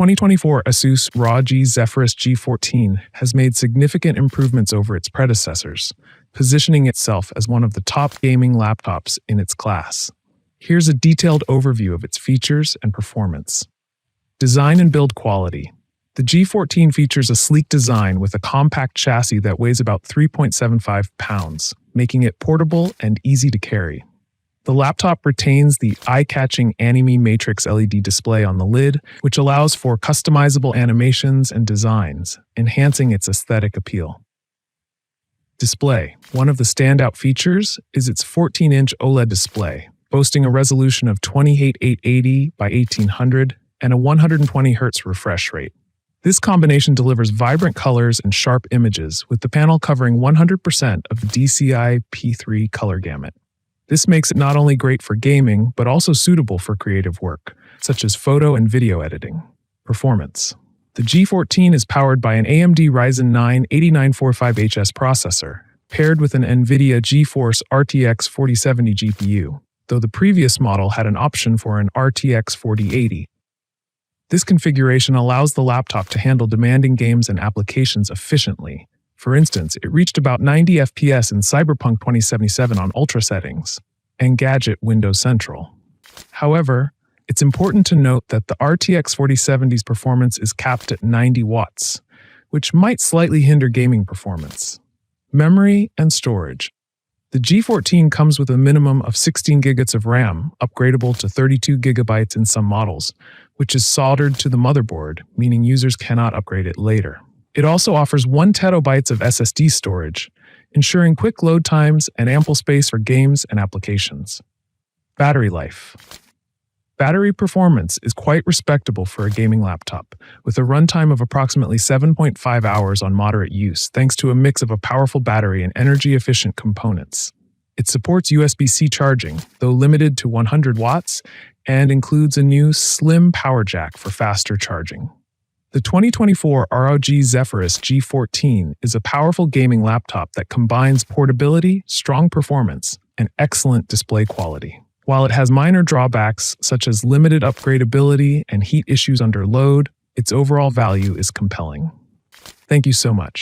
2024 ASUS ROG Zephyrus G14 has made significant improvements over its predecessors, positioning itself as one of the top gaming laptops in its class. Here's a detailed overview of its features and performance. Design and build quality. The G14 features a sleek design with a compact chassis that weighs about 3.75 pounds, making it portable and easy to carry. The laptop retains the eye-catching Anime Matrix LED display on the lid, which allows for customizable animations and designs, enhancing its aesthetic appeal. Display. One of the standout features is its 14-inch OLED display, boasting a resolution of 28880 by 1800 and a 120 Hz refresh rate. This combination delivers vibrant colors and sharp images, with the panel covering 100% of the DCI P3 color gamut. This makes it not only great for gaming, but also suitable for creative work, such as photo and video editing. Performance. The G14 is powered by an AMD Ryzen 9 8945HS processor, paired with an NVIDIA GeForce RTX 4070 GPU, though the previous model had an option for an RTX 4080. This configuration allows the laptop to handle demanding games and applications efficiently. For instance, it reached about 90 FPS in Cyberpunk 2077 on Ultra settings and Gadget Windows Central. However, it's important to note that the RTX 4070's performance is capped at 90 watts, which might slightly hinder gaming performance. Memory and storage. The G14 comes with a minimum of 16 GB of RAM, upgradable to 32 GB in some models, which is soldered to the motherboard, meaning users cannot upgrade it later. It also offers 1 TB of SSD storage, ensuring quick load times and ample space for games and applications. Battery life. Battery performance is quite respectable for a gaming laptop, with a runtime of approximately 7.5 hours on moderate use, thanks to a mix of a powerful battery and energy-efficient components. It supports USB-C charging, though limited to 100 watts, and includes a new slim power jack for faster charging. The 2024 ROG Zephyrus G14 is a powerful gaming laptop that combines portability, strong performance, and excellent display quality. While it has minor drawbacks such as limited upgradability and heat issues under load, its overall value is compelling. Thank you so much.